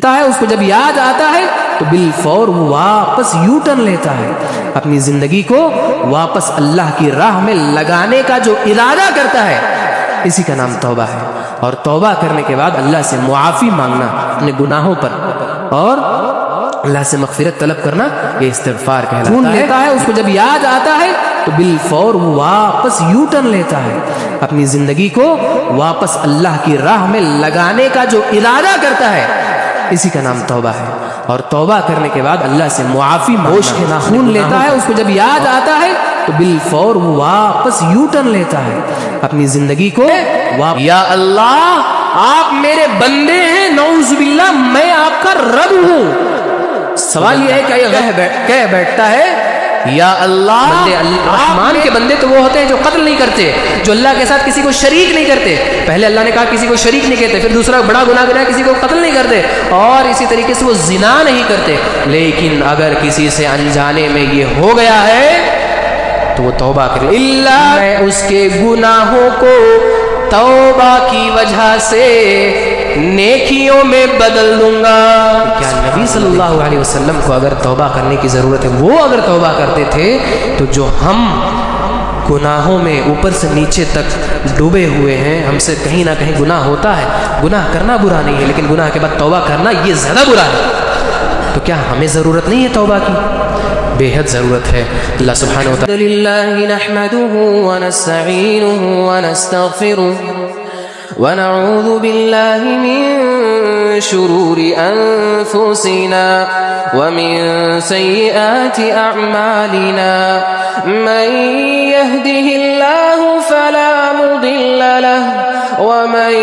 ہے اس کو جب یاد آتا ہے تو بالفور وہ واپس یو ٹرن لیتا ہے، اپنی زندگی کو واپس اللہ کی راہ میں لگانے کا جو ارادہ کرتا ہے، اسی کا نام توبہ ہے۔ اور توبہ کرنے کے بعد اللہ سے معافی مانگنا اپنے گناہوں پر اور اللہ سے مغفرت طلب کرنا، یہ استغفار کہلاتا ہے۔ اس کو جب یاد آتا ہے تو بالفور وہ واپس یو ٹرن لیتا ہے، اپنی زندگی کو واپس اللہ کی راہ میں لگانے کا جو ارادہ کرتا ہے، اسی کا نام توبہ ہے۔ اور توبہ کرنے کے بعد اللہ سے معافی ہوش کے ناخون لیتا ہے، اس کو جب یاد آتا ہے تو بالفور وہ واپس یو ٹرن لیتا ہے، اپنی زندگی کو یا اللہ آپ میرے بندے ہیں، نعوذ باللہ میں آپ کا رب ہوں۔ سوال یہ ہے کہ یہ کہہ بیٹھتا ہے یا اللہ، رحمان کے بندے تو وہ ہوتے ہیں جو قتل نہیں کرتے، جو اللہ کے ساتھ کسی کو شریک نہیں کرتے۔ پہلے اللہ نے کہا کسی کو شریک نہیں کرتے، پھر دوسرا بڑا گناہ کرا کسی کو قتل نہیں کرتے، اور اسی طریقے سے وہ زنا نہیں کرتے۔ لیکن اگر کسی سے انجانے میں یہ ہو گیا ہے تو وہ توبہ کرے، اللہ میں اس کے گناہوں کو توبہ کی وجہ سے نیکیوں میں بدل دوں گا۔ کیا نبی صلی اللہ علیہ وسلم کو اگر توبہ کرنے کی ضرورت ہے، وہ اگر توبہ کرتے تھے تو جو ہم گناہوں میں اوپر سے نیچے تک ڈوبے ہوئے ہیں، ہم سے کہیں نہ کہیں گناہ ہوتا ہے، گناہ کرنا برا نہیں ہے، لیکن گناہ کے بعد توبہ کرنا یہ زیادہ برا ہے، تو کیا ہمیں ضرورت نہیں ہے توبہ کی؟ بے حد ضرورت ہے۔ اللہ سبحانہ وتعالی للہ نحمده ونستعینه ونستغفره ونعوذ بالله من شرور أنفسنا ومن سيئات أعمالنا من يهده الله فلا مضل له ومن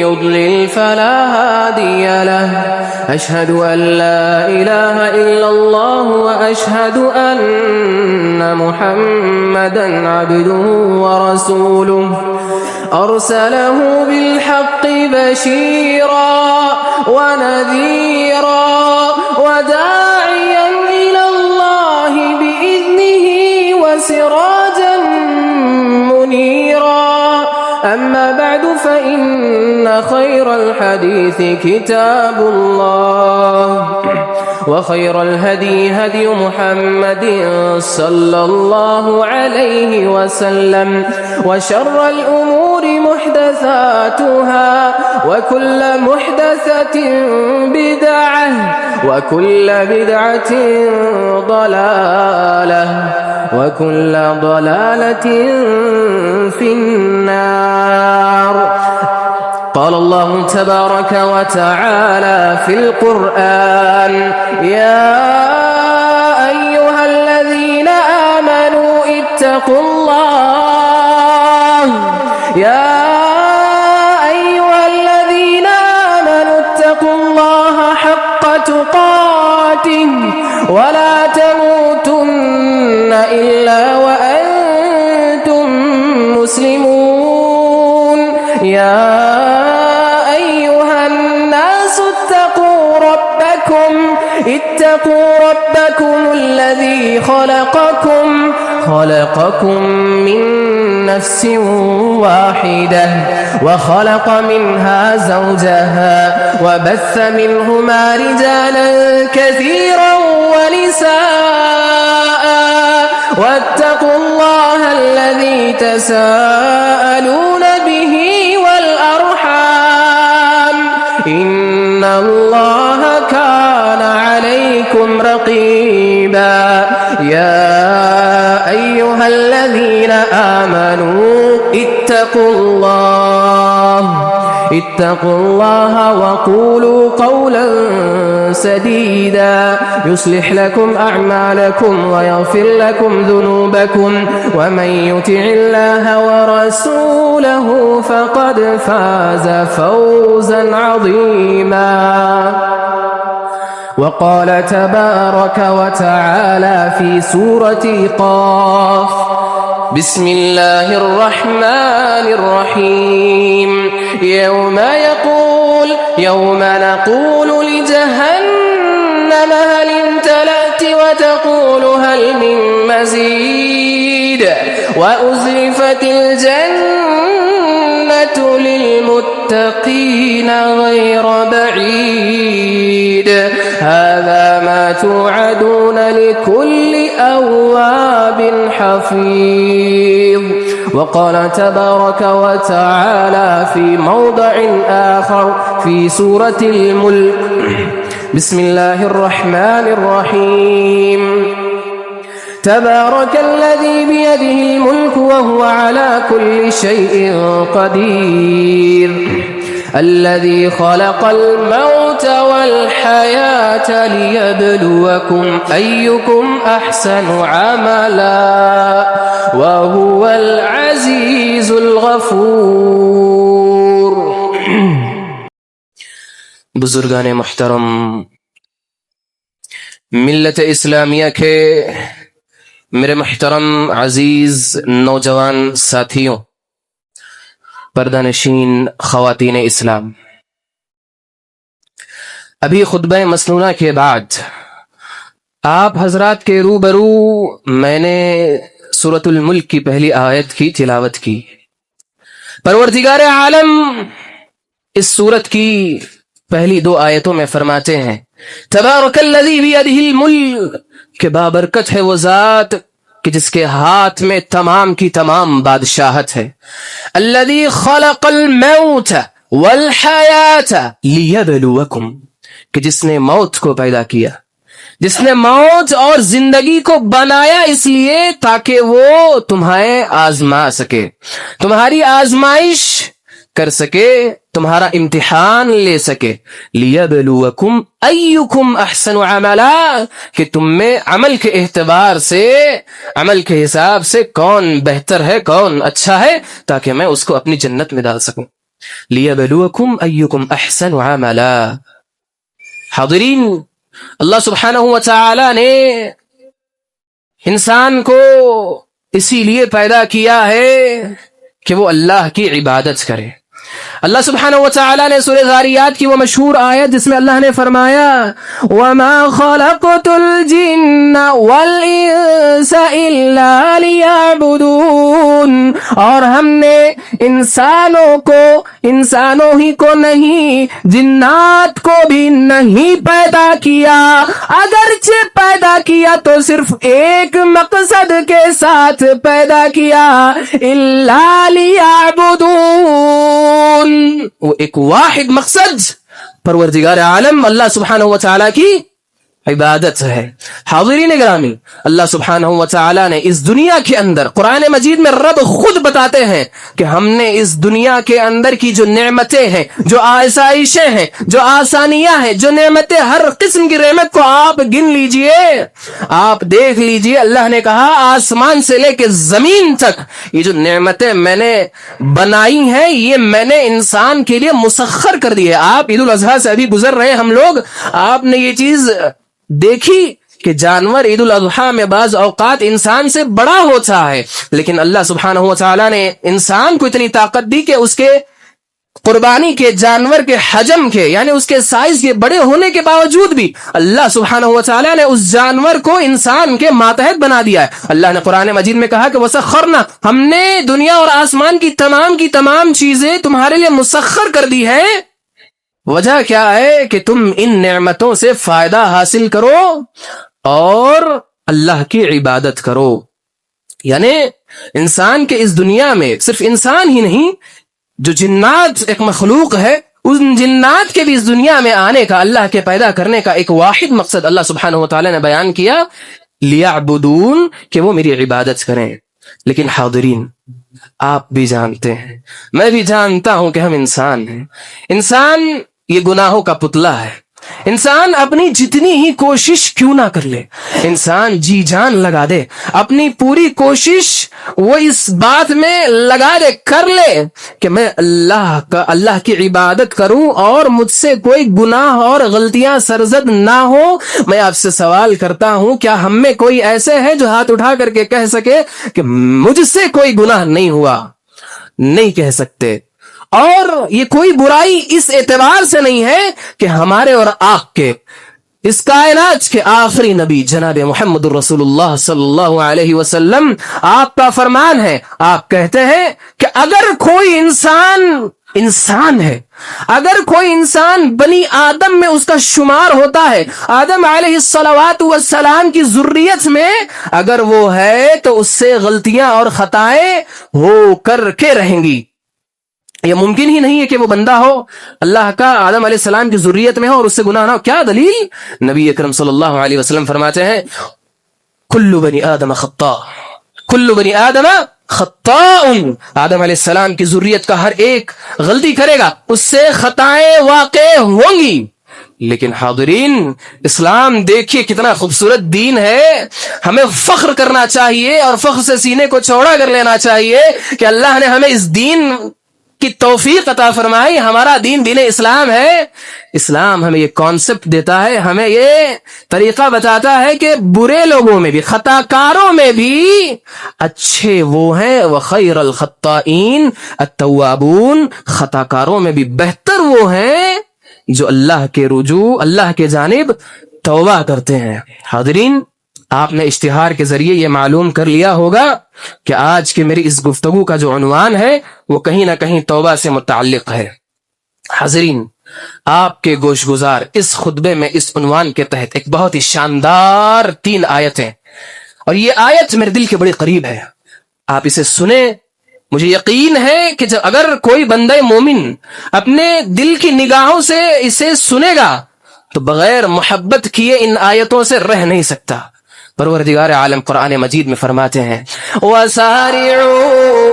يضلل فلا هادي له أشهد أن لا إله إلا الله وأشهد أن محمدا عبده ورسوله أرسله بالحق بشيرا ونذيرا وداعيا إلى الله بإذنه وسراجا منيرا أما بعد فإن خير الحديث كتاب الله وخير الهدي هدي محمد صلى الله عليه وسلم وشر الأمور محدثاتها وكل محدثة بدعة وكل بدعة ضلالة وكل ضلالة في النار۔ قال الله تبارك وتعالى في القرآن يا أيها الذين آمنوا اتقوا الله يا أيها الذين آمنوا اتقوا الله حق تقاته ولا تموتن إلا وأنتم مسلمون يا اتقوا ربكم الذي خلقكم من نفس واحدة وخلق منها زوجها وبث منهما رجالا كثيرا ونساء واتقوا الله الذي تساءلون به والأرحام إن الله كان عليكم رقيبا يا أيها الذين آمنوا اتقوا الله وقولوا قولا سديدا يصلح لكم أعمالكم ويغفر لكم ذنوبكم ومن يطع الله ورسوله فقد فاز فوزا عظيما۔ وقال تبارك وتعالى في سورة قاف بسم الله الرحمن الرحيم يوم نقول لجهنم هل امتلأت وتقول هل من مزيد وأزلفت الجنة والعاقبة للمتقين غير بعيد هذا ما توعدون لكل أواب حفيظ وقال تبارك وتعالى في موضع آخر في سورة الملك بسم الله الرحمن الرحيم تبارك الذي بيده الملك وهو على كل شيء قدير الذي خلق الموت والحياة ليبلوكم أيكم أحسن عملا وهو العزيز الغفور. بزرگان محترم، ملت اسلامیہ کے میرے محترم عزیز نوجوان ساتھیوں، پردہ نشین خواتین اسلام، ابھی خطبہ مسنونہ کے بعد آپ حضرات کے روبرو میں نے سورۃ الملک کی پہلی آیت کی تلاوت کی. پروردگار عالم اس سورت کی پہلی 2 آیتوں میں فرماتے ہیں تبارک الذی بیدہ الملک، کہ بابرکت ہے وہ ذات کہ جس کے ہاتھ میں تمام کی تمام بادشاہت ہے. الذی خلق الموت والحیات لیبلوکم، کہ جس نے موت کو پیدا کیا، جس نے موت اور زندگی کو بنایا اس لیے تاکہ وہ تمہیں آزما سکے، تمہاری آزمائش کر سکے، تمہارا امتحان لے سکے. لیبلوکم ایکم احسن عملا، کہ تم میں عمل کے اعتبار سے، عمل کے حساب سے کون بہتر ہے، کون اچھا ہے، تاکہ میں اس کو اپنی جنت میں ڈال سکوں. لیبلوکم ایکم احسن عملا. حاضرین، اللہ سبحانہ وتعالی نے انسان کو اسی لیے پیدا کیا ہے کہ وہ اللہ کی عبادت کرے. اللہ سبحانہ وتعالی نے سورہ ذاریات کی وہ مشہور آیت جس میں اللہ نے فرمایا وَمَا خَلَقْتُ الْجِنَّ وَالْإِنسَ إِلَّا لِيَعْبُدُونَ، اور ہم نے انسانوں ہی کو نہیں، جنات کو بھی نہیں پیدا کیا، اگرچہ پیدا کیا تو صرف ایک مقصد کے ساتھ پیدا کیا، إِلَّا لِيَعْبُدُونَ، وہ ایک واحد مقصد پروردگار عالم اللہ سبحانہ وتعالی کی عبادت ہے. حاضرین گرامی، اللہ سبحانہ وتعالی نے اس دنیا کے اندر، قرآن مجید میں رب خود بتاتے ہیں کہ ہم نے اس دنیا کے اندر کی جو نعمتیں ہیں، جو آسائشیں ہیں، جو آسانیاں ہیں، جو نعمتیں، ہر قسم کی نعمت کو آپ گن لیجئے، آپ دیکھ لیجئے. اللہ نے کہا آسمان سے لے کے زمین تک یہ جو نعمتیں میں نے بنائی ہیں، یہ میں نے انسان کے لیے مسخر کر دی ہے. آپ عید الاضحیٰ سے ابھی گزر رہے ہم لوگ، آپ نے یہ چیز دیکھی کہ جانور عید الاضحیٰ میں بعض اوقات انسان سے بڑا ہوتا ہے، لیکن اللہ سبحانہ وتعالی نے انسان کو اتنی طاقت دی کہ اس کے قربانی کے جانور کے حجم کے، یعنی اس کے سائز کے بڑے ہونے کے باوجود بھی اللہ سبحانہ وتعالی نے اس جانور کو انسان کے ماتحت بنا دیا ہے. اللہ نے قرآن مجید میں کہا کہ وَسَخَّرْنَا، ہم نے دنیا اور آسمان کی تمام چیزیں تمہارے لیے مسخر کر دی ہے. وجہ کیا ہے کہ تم ان نعمتوں سے فائدہ حاصل کرو اور اللہ کی عبادت کرو. یعنی انسان کے اس دنیا میں صرف انسان ہی نہیں، جو جنات ایک مخلوق ہے، ان جنات کے بھی اس دنیا میں آنے کا، اللہ کے پیدا کرنے کا ایک واحد مقصد اللہ سبحانہ وتعالی نے بیان کیا، لیعبدون، کہ وہ میری عبادت کریں. لیکن حاضرین، آپ بھی جانتے ہیں، میں بھی جانتا ہوں کہ ہم انسان ہیں. انسان یہ گناہوں کا پتلا ہے. انسان اپنی جتنی ہی کوشش کیوں نہ کر لے، انسان جی جان لگا دے، اپنی پوری کوشش وہ اس بات میں لگا دے، کر لے کہ میں اللہ کی عبادت کروں اور مجھ سے کوئی گناہ اور غلطیاں سرزد نہ ہو. میں آپ سے سوال کرتا ہوں، کیا ہم میں کوئی ایسے ہے جو ہاتھ اٹھا کر کے کہہ سکے کہ مجھ سے کوئی گناہ نہیں ہوا؟ نہیں کہہ سکتے. اور یہ کوئی برائی اس اعتبار سے نہیں ہے کہ ہمارے اور آپ کے اس کائنات کے آخری نبی جناب محمد الرسول اللہ صلی اللہ علیہ وسلم، آپ کا فرمان ہے، آپ کہتے ہیں کہ اگر کوئی انسان ہے، اگر کوئی انسان بنی آدم میں اس کا شمار ہوتا ہے، آدم علیہ الصلوات والسلام کی ذریت میں اگر وہ ہے تو اس سے غلطیاں اور خطائیں ہو کر کے رہیں گی۔ یہ ممکن ہی نہیں ہے کہ وہ بندہ ہو اللہ کا، آدم علیہ السلام کی ذریت میں ہو اور اس سے گناہ نہ ہو۔ کیا دلیل؟ نبی اکرم صلی اللہ علیہ وسلم فرماتے ہیں کل بنی آدم خطاء، کل بنی آدم خطاء، آدم علیہ السلام کی ذریت کا ہر ایک غلطی کرے گا، اس سے خطائیں واقع ہوں گی۔ لیکن حاضرین، اسلام دیکھیے کتنا خوبصورت دین ہے، ہمیں فخر کرنا چاہیے اور فخر سے سینے کو چوڑا کر لینا چاہیے کہ اللہ نے ہمیں اس دین کی توفیق عطا فرمائی، ہمارا دین دین اسلام ہے۔ اسلام ہمیں یہ کانسیپٹ دیتا ہے، ہمیں یہ طریقہ بتاتا ہے کہ برے لوگوں میں بھی، خطا کاروں میں بھی اچھے وہ ہیں، وخیر الخطائین التوابون، خطا کاروں میں بھی بہتر وہ ہیں جو اللہ کے رجوع، اللہ کے جانب توبہ کرتے ہیں۔ حاضرین، آپ نے اشتہار کے ذریعے یہ معلوم کر لیا ہوگا کہ آج کے میری اس گفتگو کا جو عنوان ہے وہ کہیں نہ کہیں توبہ سے متعلق ہے۔ حاضرین، آپ کے گوش گزار اس خطبے میں اس عنوان کے تحت ایک بہت ہی شاندار 3 آیتیں، اور یہ آیت میرے دل کے بڑے قریب ہے، آپ اسے سنیں۔ مجھے یقین ہے کہ جب اگر کوئی بندہ مومن اپنے دل کی نگاہوں سے اسے سنے گا تو بغیر محبت کیے ان آیتوں سے رہ نہیں سکتا۔ پروردگار عالم قرآن مجید میں فرماتے ہیں وَسَارِعُوا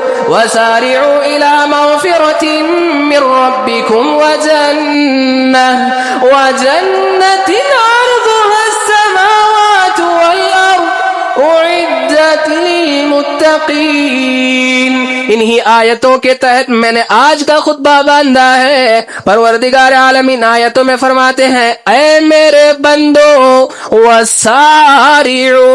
إِلَى مَغْفِرَةٍ مِّن رَّبِّكُمْ وَجَنَّةٍ عَرْضُهَا السَّمَاوَاتُ وَالْأَرْضُ أُعِدَّتْ لِلْمُتَّقِينَ۔ انہی آیتوں کے تحت میں نے آج کا خطبہ باندھا ہے۔ پروردگار عالمین آیتوں میں فرماتے ہیں اے میرے بندو وسارعوا،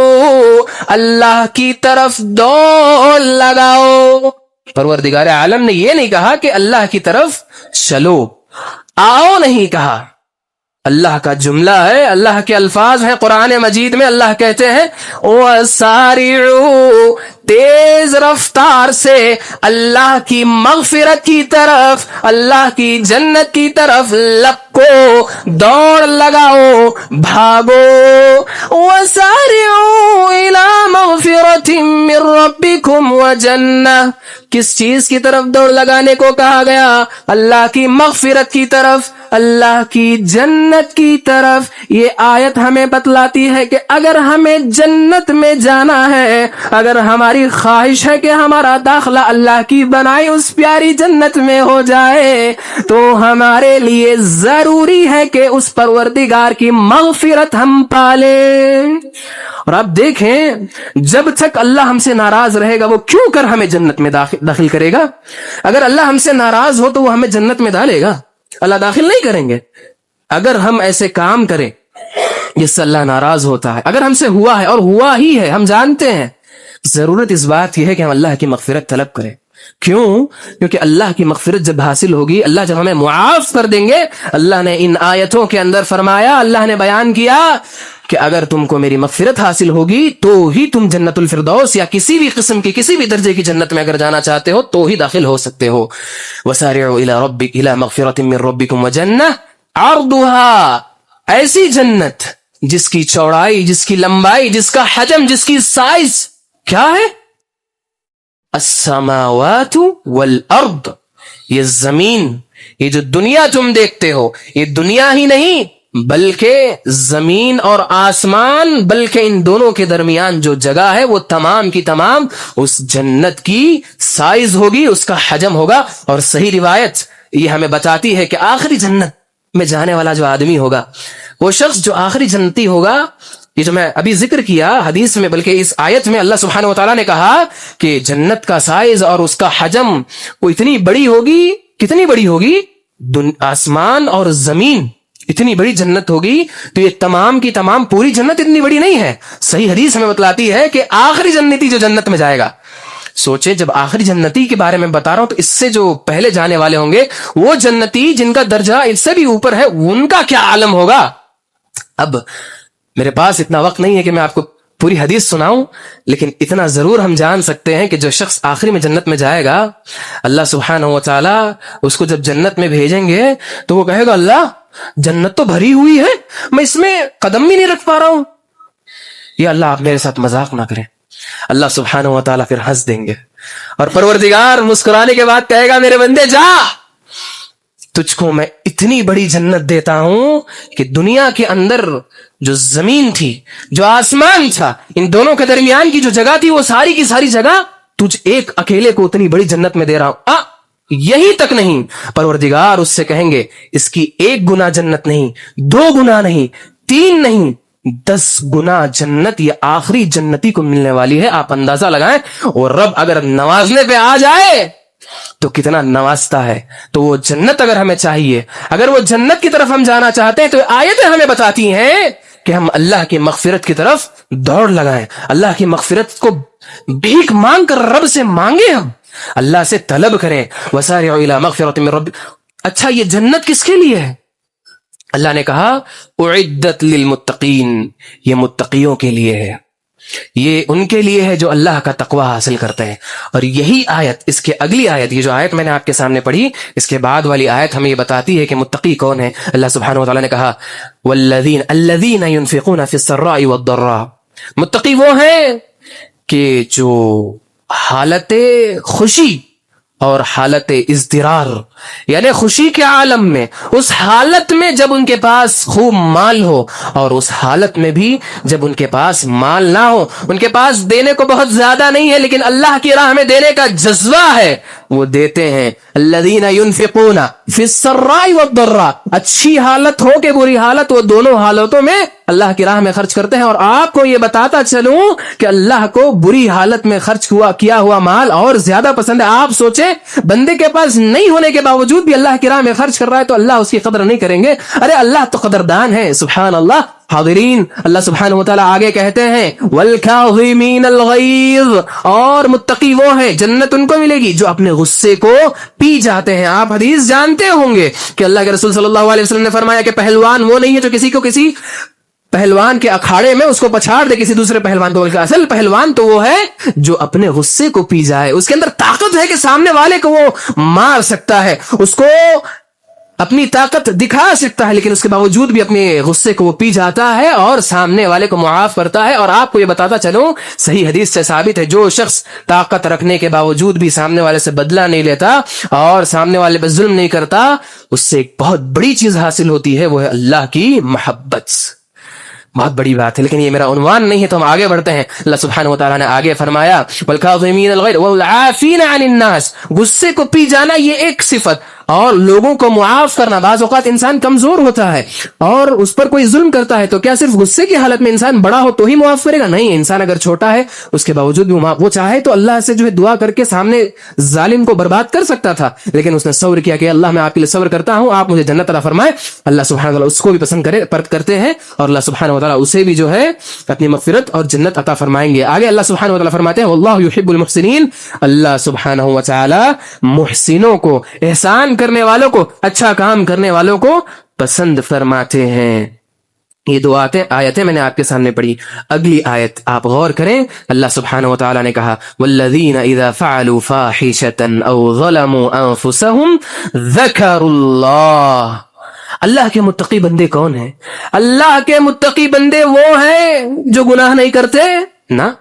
اللہ کی طرف دوڑ لگاؤ۔ پروردگار عالم نے یہ نہیں کہا کہ اللہ کی طرف چلو، آؤ نہیں کہا، اللہ کا جملہ ہے، اللہ کے الفاظ ہیں قرآن مجید میں۔ اللہ کہتے ہیں وَسَارِعُوا، تیز رفتار سے اللہ کی مغفرت کی طرف، اللہ کی جنت کی طرف لپکو، دوڑ لگاؤ، بھاگو۔ وَسَارِعُوا إِلَى مَغْفِرَةٍ مِّن رَّبِّكُمْ وَجَنَّةٍ، کس چیز کی طرف دوڑ لگانے کو کہا گیا؟ اللہ کی مغفرت کی طرف، اللہ کی جنت کی طرف۔ یہ آیت ہمیں بتلاتی ہے کہ اگر ہمیں جنت میں جانا ہے، اگر ہماری خواہش ہے کہ ہمارا داخلہ اللہ کی بنائی اس پیاری جنت میں ہو جائے، تو ہمارے لیے ضروری ہے کہ اس پروردگار کی مغفرت ہم پالیں۔ اور آپ دیکھیں، جب تک اللہ ہم سے ناراض رہے گا وہ کیوں کر ہمیں جنت میں داخل کرے گا؟ اگر اللہ ہم سے ناراض ہو تو وہ ہمیں جنت میں ڈالے گا؟ اللہ داخل نہیں کریں گے۔ اگر ہم ایسے کام کریں جس سے اللہ ناراض ہوتا ہے، اگر ہم سے ہوا ہے اور ہوا ہی ہے، ہم جانتے ہیں، ضرورت اس بات کی ہے کہ ہم اللہ کی مغفرت طلب کریں۔ کیوں؟ کیونکہ اللہ کی مغفرت جب حاصل ہوگی، اللہ جب ہمیں معاف کر دیں گے، اللہ نے ان آیتوں کے اندر فرمایا، اللہ نے بیان کیا کہ اگر تم کو میری مغفرت حاصل ہوگی تو ہی تم جنت الفردوس یا کسی بھی قسم کی کسی بھی درجے کی جنت میں اگر جانا چاہتے ہو تو ہی داخل ہو سکتے ہو۔ وَسَارِعُوا إِلَى مَغْفِرَةٍ مِّن رَّبِّكُمْ وَجَنَّةٍ عَرْضُهَا، ایسی جنت جس کی چوڑائی، جس کی لمبائی، جس کا حجم، جس کی سائز کیا ہے؟ السماوات والارض، یہ زمین، یہ جو دنیا تم دیکھتے ہو، یہ دنیا ہی نہیں بلکہ زمین اور آسمان، بلکہ ان دونوں کے درمیان جو جگہ ہے وہ تمام کی تمام اس جنت کی سائز ہوگی، اس کا حجم ہوگا۔ اور صحیح روایت یہ ہمیں بتاتی ہے کہ آخری جنت میں جانے والا جو آدمی ہوگا، وہ شخص جو آخری جنتی ہوگا، یہ جو میں ابھی ذکر کیا حدیث میں، بلکہ اس آیت میں اللہ سبحانہ وتعالیٰ نے کہا کہ جنت کا سائز اور اس کا حجم وہ اتنی بڑی ہوگی، کتنی بڑی ہوگی؟ آسمان اور زمین اتنی بڑی جنت ہوگی۔ تو یہ تمام کی تمام پوری جنت اتنی بڑی نہیں ہے، صحیح حدیث ہمیں بتلاتی ہے کہ آخری جنتی جو جنت میں جائے گا، سوچے جب آخری جنتی کے بارے میں بتا رہا ہوں تو اس سے جو پہلے جانے والے ہوں گے، وہ جنتی جن کا درجہ اس سے بھی اوپر ہے، ان کا کیا عالم ہوگا؟ اب میرے پاس اتنا وقت نہیں ہے کہ میں آپ کو پوری حدیث سناؤں، لیکن اتنا ضرور ہم جان سکتے ہیں کہ جو شخص آخری میں جنت میں جائے گا، اللہ سبحانہ و تعالی اس کو جب جنت میں بھیجیں گے تو وہ کہے گا اللہ جنت تو بھری ہوئی ہے، میں اس میں قدم بھی نہیں رکھ پا رہا ہوں. یا اللہ آپ میرے ساتھ مذاق نہ کریں. اللہ سبحانہ و تعالی پھر ہنس دیں گے اور پروردگار مسکرانے کے بعد کہے گا میرے بندے جا، تجھ کو میں اتنی بڑی جنت دیتا ہوں کہ دنیا کے اندر جو زمین تھی، جو آسمان تھا، ان دونوں کے درمیان کی جو جگہ تھی، وہ ساری کی ساری جگہ تجھ ایک اکیلے کو اتنی بڑی جنت میں دے رہا ہوں. یہی تک نہیں، پروردگار اس سے کہیں گے اس کی 1 گنا جنت نہیں، 2 گنا نہیں، 3 نہیں، 10 گنا جنت یہ آخری جنتی کو ملنے والی ہے. آپ اندازہ لگائیں، اور رب اگر نوازنے پہ آ جائے تو کتنا نوازتا ہے. تو وہ جنت اگر ہمیں چاہیے، اگر وہ جنت کی طرف ہم جانا چاہتے ہیں، تو آیتیں ہمیں بتاتی ہیں کہ ہم اللہ کی مغفرت کی طرف دوڑ لگائیں، اللہ کی مغفرت کو بھیک مانگ کر رب سے مانگیں، ہم اللہ سے طلب کریں. وسارعوا الی مغفرۃ من رب. اچھا یہ جنت کس کے لیے ہے؟ اللہ نے کہا اعدت للمتقین، یہ متقیوں کے لیے ہے، یہ ان کے لیے ہے جو اللہ کا تقوی حاصل کرتے ہیں. اور یہی آیت، اس کے اگلی آیت، یہ جو آیت میں نے آپ کے سامنے پڑھی، اس کے بعد والی آیت ہمیں یہ بتاتی ہے کہ متقی کون ہے. اللہ سبحانہ وتعالی نے کہا الذین ينفقون فی السراء والضراء. متقی وہ ہیں کہ جو حالت خوشی اور حالت اضطرار، یعنی خوشی کے عالم میں، اس حالت میں جب ان کے پاس خوب مال ہو، اور اس حالت میں بھی جب ان کے پاس مال نہ ہو، ان کے پاس دینے کو بہت زیادہ نہیں ہے لیکن اللہ کی راہ میں دینے کا جذبہ ہے، وہ دیتے ہیں. الذین ينفقون فی السراء والضراء. اچھی حالت ہو کہ بری حالت، وہ دونوں حالتوں میں اللہ کی راہ میں خرچ کرتے ہیں. اور آپ کو یہ بتاتا چلوں کہ اللہ کو بری حالت میں خرچ کیا ہوا مال اور زیادہ پسند ہے. آپ سوچیں بندے کے پاس نہیں ہونے کے باوجود بھی اللہ کی راہ میں خرچ کر رہا ہے تو اللہ اس کی قدر نہیں کریں گے؟ ارے اللہ تو قدردان ہے. سبحان اللہ. حاضرین، اللہ سبحانہ وتعالی آگے کہتے ہیں والکاظمین الغیظ. اور متقی وہ ہیں، جنت ان کو ملے گی جو اپنے غصے کو پی جاتے ہیں. آپ حدیث جانتے ہوں گے کہ اللہ کے رسول صلی اللہ علیہ وسلم نے فرمایا کہ پہلوان وہ نہیں ہے جو کسی پہلوان کے اکھاڑے میں اس کو پچھاڑ دے کسی دوسرے پہلوان کو، بلکہ اصل پہلوان تو وہ ہے جو اپنے غصے کو پی جائے. اس کے اندر طاقت ہے کہ سامنے والے کو وہ مار سکتا ہے، اس کو اپنی طاقت دکھا سکتا ہے، لیکن اس کے باوجود بھی اپنے غصے کو وہ پی جاتا ہے اور سامنے والے کو معاف کرتا ہے. اور آپ کو یہ بتاتا چلوں، صحیح حدیث سے ثابت ہے، جو شخص طاقت رکھنے کے باوجود بھی سامنے والے سے بدلہ نہیں لیتا اور سامنے والے پہ ظلم نہیں کرتا، اس سے ایک بہت بڑی چیز حاصل ہوتی ہے، وہ ہے اللہ کی محبت. بہت بڑی بات ہے، لیکن یہ میرا عنوان نہیں ہے تو ہم آگے بڑھتے ہیں. اللہ سبحانہ وتعالی نے آگے فرمایا والکاظمین الغیظ والعافین عن الناس. غصے کو پی جانا یہ ایک صفت، اور لوگوں کو معاف کرنا. بعض اوقات انسان کمزور ہوتا ہے اور اس پر کوئی ظلم کرتا ہے، تو کیا صرف غصے کی حالت میں انسان بڑا ہو تو ہی معاف کرے گا؟ نہیں، انسان اگر چھوٹا ہے اس کے باوجود بھی وہ چاہے تو اللہ سے جو ہے دعا کر کے سامنے ظالم کو برباد کر سکتا تھا، لیکن اس نے صبر کیا کہ اللہ میں آپ کے لیے صبر کرتا ہوں، آپ مجھے جنت عطا فرمائے. اللہ سبحانہ وتعالی اس کو بھی پسند کرتے ہیں، اور اللہ سبحانہ وتعالی اسے بھی جو ہے اپنی مغفرت اور جنت عطا فرمائیں گے. آگے اللہ سبحانہ وتعالی فرماتے ہیں واللہ یحب المحسنین. اللہ سبحانہ وتعالی محسنوں کو، احسان کرنے والوں کو، اچھا کام کرنے والوں کو پسند فرماتے ہیں. یہ 2 آیتیں میں نے آپ کے سامنے پڑھی. اگلی آیت آپ غور کریں. اللہ سبحانہ وتعالی نے کہا والذین اذا فعلوا فاحشة او ظلموا انفسهم ذکروا اللہ. اللہ کے متقی بندے کون ہیں؟ اللہ کے متقی بندے وہ ہیں جو گناہ نہیں کرتے نا.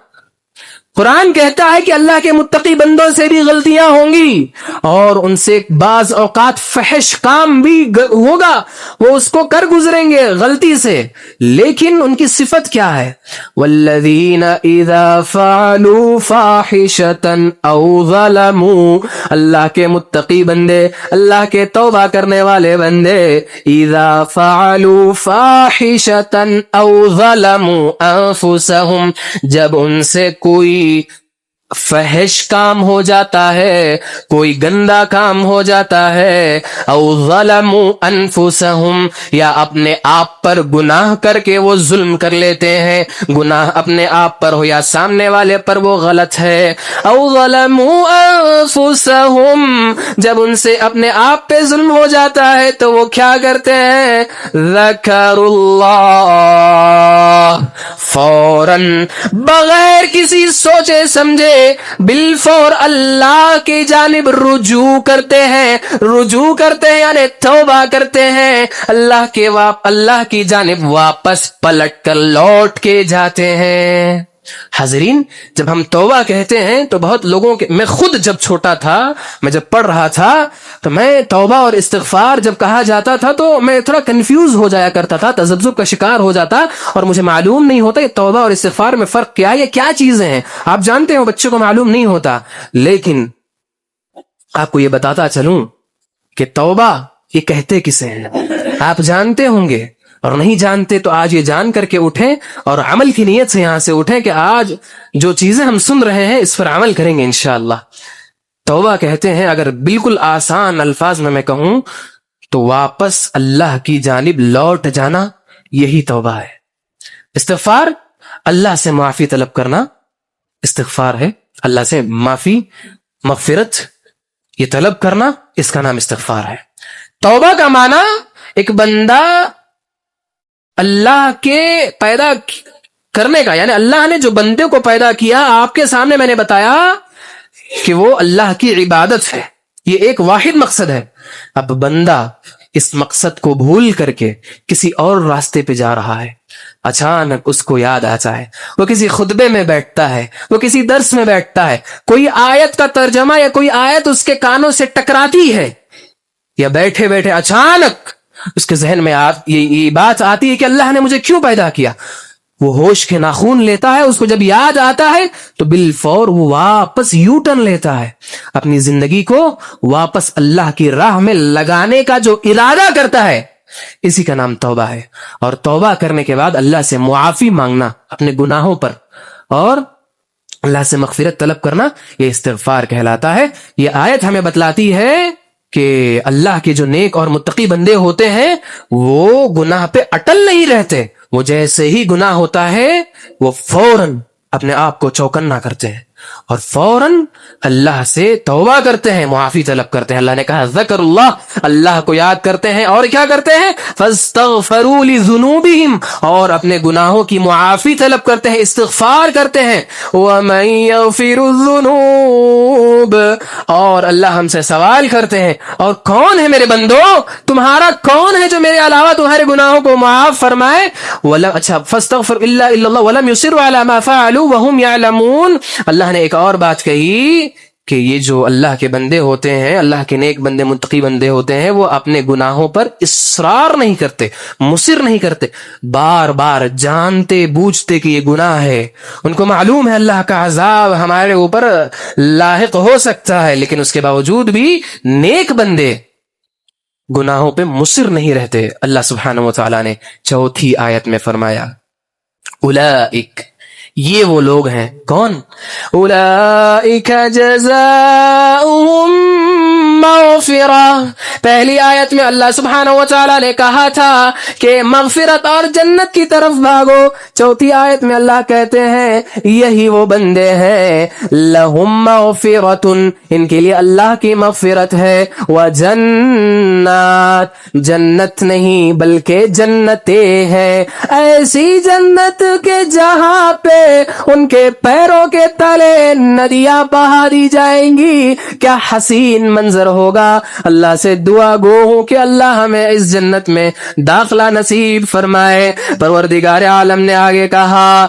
قرآن کہتا ہے کہ اللہ کے متقی بندوں سے بھی غلطیاں ہوں گی اور ان سے بعض اوقات فحش کام بھی ہوگا، وہ اس کو کر گزریں گے غلطی سے، لیکن ان کی صفت کیا ہے؟ والذین اذا فعلوا فاحشة او ظلموا. اللہ کے متقی بندے، اللہ کے توبہ کرنے والے بندے، اذا فعلوا فاحشة او ظلموا انفسهم، جب ان سے کوئی فحش کام ہو جاتا ہے، کوئی گندا کام ہو جاتا ہے، او ظلموا انفسہم، یا اپنے آپ پر گناہ کر کے وہ ظلم کر لیتے ہیں، گناہ اپنے آپ پر ہو یا سامنے والے پر وہ غلط ہے، او ظلموا انفسہم، جب ان سے اپنے آپ پہ ظلم ہو جاتا ہے تو وہ کیا کرتے ہیں؟ ذکروا اللہ، فوراً بغیر کسی سوچے سمجھے بالفور اللہ کی جانب رجوع کرتے ہیں یعنی توبہ کرتے ہیں، اللہ کی جانب واپس پلٹ کر لوٹ کے جاتے ہیں۔ حاضرین، جب ہم توبہ کہتے ہیں تو بہت لوگوں کے، میں خود جب چھوٹا تھا، میں جب پڑھ رہا تھا تو میں توبہ اور استغفار جب کہا جاتا تھا تو میں تھوڑا کنفیوز ہو جایا کرتا تھا، تذبذب کا شکار ہو جاتا اور مجھے معلوم نہیں ہوتا کہ توبہ اور استغفار میں فرق کیا ہے، یہ کیا چیزیں ہیں۔ آپ جانتے ہو بچوں کو معلوم نہیں ہوتا، لیکن آپ کو یہ بتاتا چلوں کہ توبہ یہ کہتے کسے ہیں آپ جانتے ہوں گے، اور نہیں جانتے تو آج یہ جان کر کے اٹھیں اور عمل کی نیت سے یہاں سے اٹھیں کہ آج جو چیزیں ہم سن رہے ہیں اس پر عمل کریں گے انشاءاللہ۔ توبہ کہتے ہیں، اگر بالکل آسان الفاظ میں کہوں تو واپس اللہ کی جانب لوٹ جانا، یہی توبہ ہے۔ استغفار اللہ سے معافی طلب کرنا، استغفار ہے اللہ سے معافی، مغفرت یہ طلب کرنا، اس کا نام استغفار ہے۔ توبہ کا معنی ایک بندہ اللہ کے پیدا کرنے کا، یعنی اللہ نے جو بندے کو پیدا کیا، آپ کے سامنے میں نے بتایا کہ وہ اللہ کی عبادت ہے، یہ ایک واحد مقصد ہے۔ اب بندہ اس مقصد کو بھول کر کے کسی اور راستے پہ جا رہا ہے، اچانک اس کو یاد آتا ہے، وہ کسی خطبے میں بیٹھتا ہے، وہ کسی درس میں بیٹھتا ہے، کوئی آیت کا ترجمہ یا کوئی آیت اس کے کانوں سے ٹکراتی ہے، یا بیٹھے بیٹھے اچانک اس کے ذہن میں یہ بات آتی ہے کہ اللہ نے مجھے کیوں پیدا کیا، وہ ہوش کے ناخون لیتا ہے، اس کو جب یاد آتا ہے تو بالفور وہ واپس یو ٹرن لیتا ہے، اپنی زندگی کو واپس اللہ کی راہ میں لگانے کا جو ارادہ کرتا ہے، اسی کا نام توبہ ہے۔ اور توبہ کرنے کے بعد اللہ سے معافی مانگنا اپنے گناہوں پر اور اللہ سے مغفرت طلب کرنا، یہ استغفار کہلاتا ہے۔ یہ آیت ہمیں بتلاتی ہے کہ اللہ کے جو نیک اور متقی بندے ہوتے ہیں وہ گناہ پہ اٹل نہیں رہتے، وہ جیسے ہی گناہ ہوتا ہے وہ فوراً اپنے آپ کو چوکنا کرتے ہیں اور فوراً اللہ سے توبہ کرتے ہیں، معافی طلب کرتے ہیں۔ اللہ نے کہا ذکر اللہ کو یاد کرتے ہیں اور کیا کرتے ہیں؟ فاستغفروا لذنوبہم، اور اپنے گناہوں کی معافی طلب کرتے ہیں، استغفار کرتے ہیں۔ ومن یغفر الذنوب، اور اللہ ہم سے سوال کرتے ہیں، اور کون ہے میرے بندو، تمہارا کون ہے جو میرے علاوہ تمہارے گناہوں کو معاف فرمائے؟ اچھا، فاستغفر الا اللہ ولم یصروا علی ما فعلوا وهم يعلمون۔ اللہ نے ایک اور بات کہی کہ یہ جو اللہ کے بندے ہوتے ہیں، اللہ کے نیک بندے متقی بندے ہوتے ہیں، وہ اپنے گناہوں پر اصرار نہیں کرتے، مصر نہیں کرتے، بار بار جانتے بوجھتے کہ یہ گناہ ہے، ان کو معلوم ہے اللہ کا عذاب ہمارے اوپر لاحق ہو سکتا ہے، لیکن اس کے باوجود بھی نیک بندے گناہوں پہ مصر نہیں رہتے۔ اللہ سبحانہ و تعالیٰ نے چوتھی آیت میں فرمایا اولئک، یہ وہ لوگ ہیں، کون؟ اولئک جزاؤہم مغفرہ۔ پہلی آیت میں اللہ سبحانہ و تعالیٰ نے کہا تھا کہ مغفرت اور جنت کی طرف بھاگو، چوتھی آیت میں اللہ کہتے ہیں یہی وہ بندے ہیں، لہم مغفرۃ، ان کے لیے اللہ کی مغفرت ہے، وجنات، جنت نہیں بلکہ جنتیں ہیں، ایسی جنت کے جہاں پہ ان کے پیروں کے تلے ندیاں بہا دی جائیں گی۔ کیا حسین منظر ہوگا۔ اللہ سے دعا گو ہوں کہ اللہ ہمیں اس جنت میں داخلہ نصیب فرمائے۔ پروردگار عالم نے آگے کہا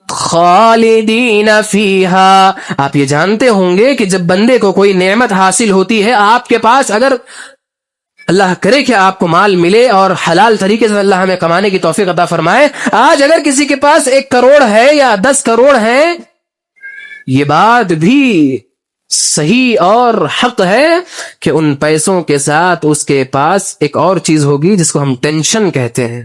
خالدین فیہا۔ آپ یہ جانتے ہوں گے کہ جب بندے کو کوئی نعمت حاصل ہوتی ہے، آپ کے پاس اگر اللہ کرے کہ آپ کو مال ملے اور حلال طریقے سے اللہ ہمیں کمانے کی توفیق عطا فرمائے، آج اگر کسی کے پاس 1 کروڑ ہے یا 10 کروڑ ہے، یہ بات بھی صحیح اور حق ہے کہ ان پیسوں کے ساتھ اس کے پاس ایک اور چیز ہوگی جس کو ہم ٹینشن کہتے ہیں.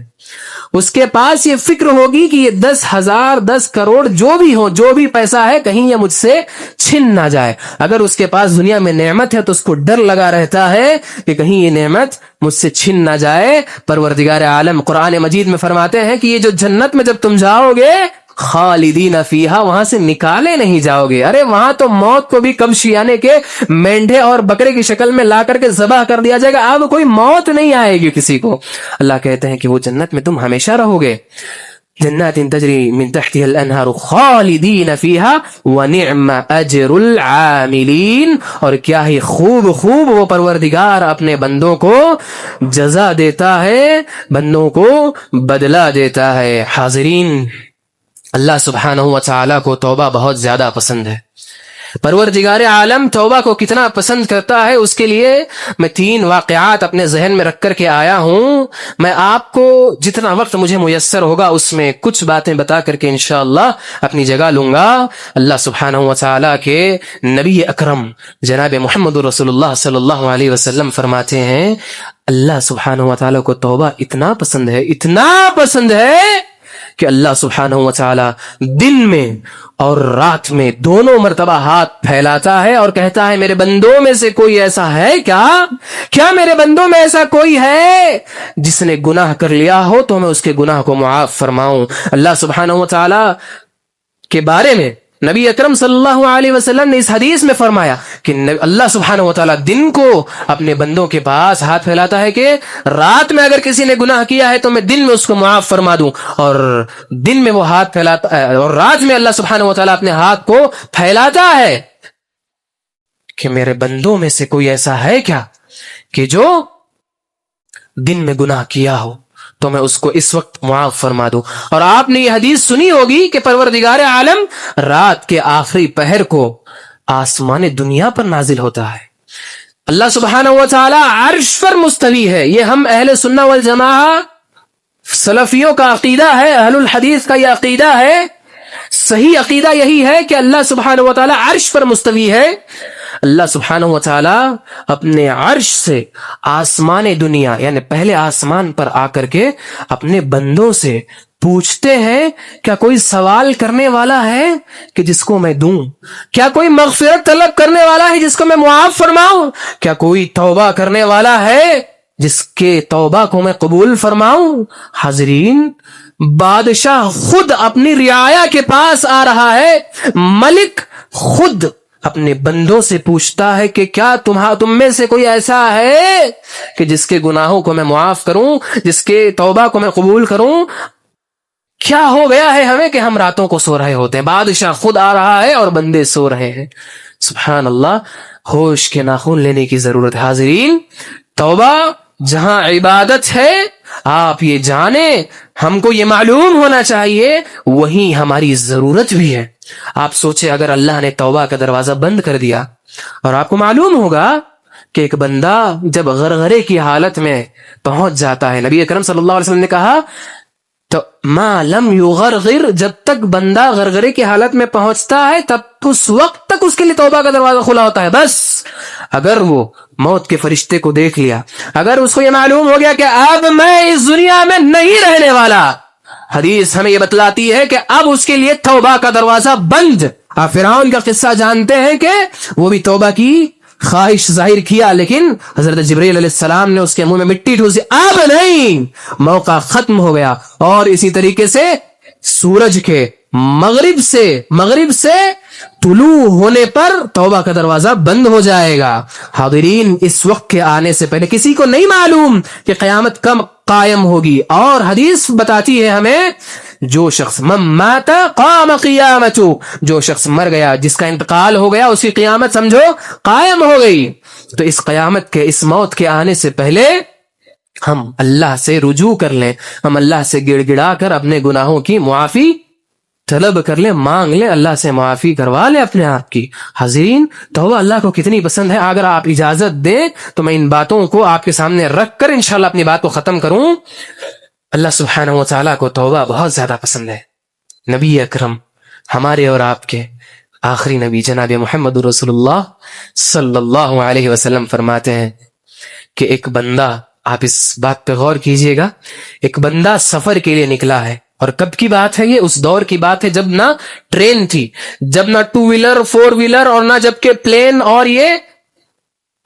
اس کے پاس یہ فکر ہوگی کہ یہ 10,000 10 کروڑ جو بھی ہو، جو بھی پیسہ ہے، کہیں یہ مجھ سے چھن نہ جائے. اگر اس کے پاس دنیا میں نعمت ہے تو اس کو ڈر لگا رہتا ہے کہ کہیں یہ نعمت مجھ سے چھن نہ جائے. پروردگار عالم قرآن مجید میں فرماتے ہیں کہ یہ جو جنت میں جب تم جاؤ گے خالدین فیہا، وہاں سے نکالے نہیں جاؤ گے. ارے وہاں تو موت کو بھی کبشیانے کے مینڈھے اور بکرے کی شکل میں لا کر کے ذبح کر دیا جائے گا، اب کوئی موت نہیں آئے گی کسی کو. اللہ کہتے ہیں کہ وہ جنت میں تم ہمیشہ رہو گے. جنات تجری من تحتها الانہار خالدین فیہا ونعم اجر العاملین. اور کیا ہی خوب خوب وہ پروردگار اپنے بندوں کو جزا دیتا ہے، بندوں کو بدلہ دیتا ہے. حاضرین، اللہ سبحانہ و تعالی کو توبہ بہت زیادہ پسند ہے. پروردگار عالم توبہ کو کتنا پسند کرتا ہے، اس کے لیے میں 3 واقعات اپنے ذہن میں رکھ کر کے آیا ہوں. میں آپ کو جتنا وقت مجھے میسر ہوگا اس میں کچھ باتیں بتا کر کے انشاءاللہ اپنی جگہ لوں گا. اللہ سبحانہ و تعالی کے نبی اکرم جناب محمد رسول اللہ صلی اللہ علیہ وسلم فرماتے ہیں اللہ سبحانہ و تعالی کو توبہ اتنا پسند ہے، اتنا پسند ہے کہ اللہ سبحانہ و تعالی دن میں اور رات میں دونوں مرتبہ ہاتھ پھیلاتا ہے اور کہتا ہے میرے بندوں میں سے کوئی ایسا ہے کیا میرے بندوں میں ایسا کوئی ہے جس نے گناہ کر لیا ہو تو میں اس کے گناہ کو معاف فرماؤں. اللہ سبحانہ و تعالی کے بارے میں نبی اکرم صلی اللہ علیہ وسلم نے اس حدیث میں فرمایا کہ اللہ سبحانہ و تعالیٰ دن کو اپنے بندوں کے پاس ہاتھ پھیلاتا ہے کہ رات میں اگر کسی نے گناہ کیا ہے تو میں دن میں اس کو معاف فرما دوں. اور دن میں وہ ہاتھ پھیلاتا ہے اور رات میں اللہ سبحانہ و تعالیٰ اپنے ہاتھ کو پھیلاتا ہے کہ میرے بندوں میں سے کوئی ایسا ہے کیا کہ جو دن میں گناہ کیا ہو تو میں اس کو اس وقت معاف فرما دوں. اور آپ نے یہ حدیث سنی ہوگی کہ پروردگار عالم رات کے آخری پہر کو آسمان دنیا پر نازل ہوتا ہے. اللہ سبحانہ و تعالی عرش پر مستوی ہے. یہ ہم اہل سنہ والجماعہ سلفیوں کا عقیدہ ہے، اہل الحدیث کا یہ عقیدہ ہے. صحیح عقیدہ یہی ہے کہ اللہ سبحانہ و تعالی عرش پر مستوی ہے. اللہ سبحانہ و تعالی اپنے عرش سے آسمان دنیا یعنی پہلے آسمان پر آ کر کے اپنے بندوں سے پوچھتے ہیں کیا کوئی سوال کرنے والا ہے کہ جس کو میں دوں؟ کیا کوئی مغفرت طلب کرنے والا ہے جس کو میں معاف فرماؤں؟ کیا کوئی توبہ کرنے والا ہے جس کے توبہ کو میں قبول فرماؤں؟ حاضرین، بادشاہ خود اپنی رعایا کے پاس آ رہا ہے، ملک خود اپنے بندوں سے پوچھتا ہے کہ کیا تم میں سے کوئی ایسا ہے کہ جس کے گناہوں کو میں معاف کروں، جس کے توبہ کو میں قبول کروں؟ کیا ہو گیا ہے ہمیں کہ ہم راتوں کو سو رہے ہوتے ہیں، بادشاہ خود آ رہا ہے اور بندے سو رہے ہیں. سبحان اللہ، ہوش کے ناخن لینے کی ضرورت ہے. حاضرین، توبہ جہاں عبادت ہے آپ یہ جانیں، ہم کو یہ معلوم ہونا چاہیے، وہیں ہماری ضرورت بھی ہے. آپ سوچیں اگر اللہ نے توبہ کا دروازہ بند کر دیا اور آپ کو معلوم ہوگا کہ ایک بندہ جب غرغرے کی حالت میں پہنچ جاتا ہے، نبی اکرم صلی اللہ علیہ وسلم نے کہا تو ما لم یغرغر، جب تک بندہ غرغرے کی حالت میں پہنچتا ہے تب اس وقت تک اس کے لیے توبہ کا دروازہ کھلا ہوتا ہے. بس اگر وہ موت کے فرشتے کو دیکھ لیا، اگر اس کو یہ معلوم ہو گیا کہ اب میں اس دنیا میں نہیں رہنے والا، حدیث ہمیں یہ بتلاتی ہے کہ اب اس کے لیے توبہ کا دروازہ بند. آپ فرعون کا قصہ جانتے ہیں کہ وہ بھی توبہ کی خواہش ظاہر کیا لیکن حضرت جبریل علیہ السلام نے اس کے منہ میں مٹی ٹھوسی، اب نہیں، موقع ختم ہو گیا. اور اسی طریقے سے سورج کے مغرب سے طلوع ہونے پر توبہ کا دروازہ بند ہو جائے گا. حاضرین، اس وقت کے آنے سے پہلے کسی کو نہیں معلوم کہ قیامت کب قائم ہوگی. اور حدیث بتاتی ہے ہمیں جو شخص من مات قام قیامت، جو شخص مر گیا، جس کا انتقال ہو گیا، اس کی قیامت سمجھو قائم ہو گئی. تو اس قیامت کے، اس موت کے آنے سے پہلے ہم اللہ سے رجوع کر لیں، ہم اللہ سے گڑ گڑا کر اپنے گناہوں کی معافی طلب کر لیں، مانگ لیں، اللہ سے معافی کروا لیں اپنے آپ کی. حاضرین، توبہ اللہ کو کتنی پسند ہے. اگر آپ اجازت دیں تو میں ان باتوں کو آپ کے سامنے رکھ کر انشاءاللہ اپنی بات کو ختم کروں. اللہ سبحانہ و تعالیٰ کو توبہ بہت زیادہ پسند ہے. نبی اکرم ہمارے اور آپ کے آخری نبی جناب محمد رسول اللہ صلی اللہ علیہ وسلم فرماتے ہیں کہ ایک بندہ، آپ اس بات پہ غور کیجئے گا، ایک بندہ سفر کے لیے نکلا ہے، اور کب کی بات ہے یہ؟ اس دور کی بات ہے جب نہ ٹرین تھی، جب نہ 2 ویلر 4 ویلر، اور نہ جب کہ پلین اور یہ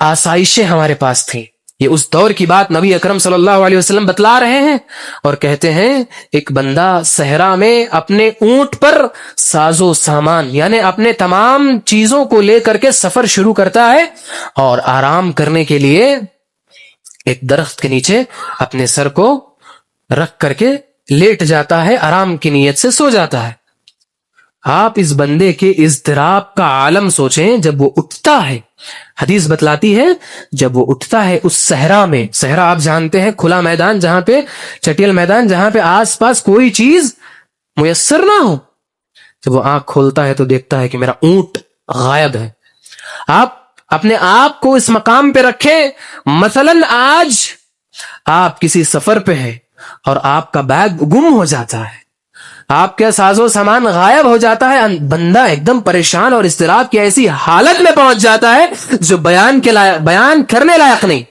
آسائشیں ہمارے پاس تھیں۔ یہ اس دور کی بات نبی اکرم صلی اللہ علیہ وسلم بتلا رہے ہیں، اور کہتے ہیں ایک بندہ صحرا میں اپنے اونٹ پر ساز و سامان، یعنی اپنے تمام چیزوں کو لے کر کے سفر شروع کرتا ہے، اور آرام کرنے کے لیے ایک درخت کے نیچے اپنے سر کو رکھ کر کے لیٹ جاتا ہے، آرام کی نیت سے سو جاتا ہے۔ آپ اس بندے کے اضطراب کا عالم سوچیں جب وہ اٹھتا ہے۔ حدیث بتلاتی ہے جب وہ اٹھتا ہے اس صحرا میں، صحرا آپ جانتے ہیں کھلا میدان، جہاں پہ چٹیل میدان، جہاں پہ آس پاس کوئی چیز میسر نہ ہو، جب وہ آنکھ کھولتا ہے تو دیکھتا ہے کہ میرا اونٹ غائب ہے۔ آپ اپنے آپ کو اس مقام پہ رکھیں، مثلا آج آپ کسی سفر پہ ہیں اور آپ کا بیگ گم ہو جاتا ہے، آپ کا ساز و سامان غائب ہو جاتا ہے، بندہ ایک دم پریشان اور اضطراب کی ایسی حالت میں پہنچ جاتا ہے جو بیان کرنے لائق نہیں۔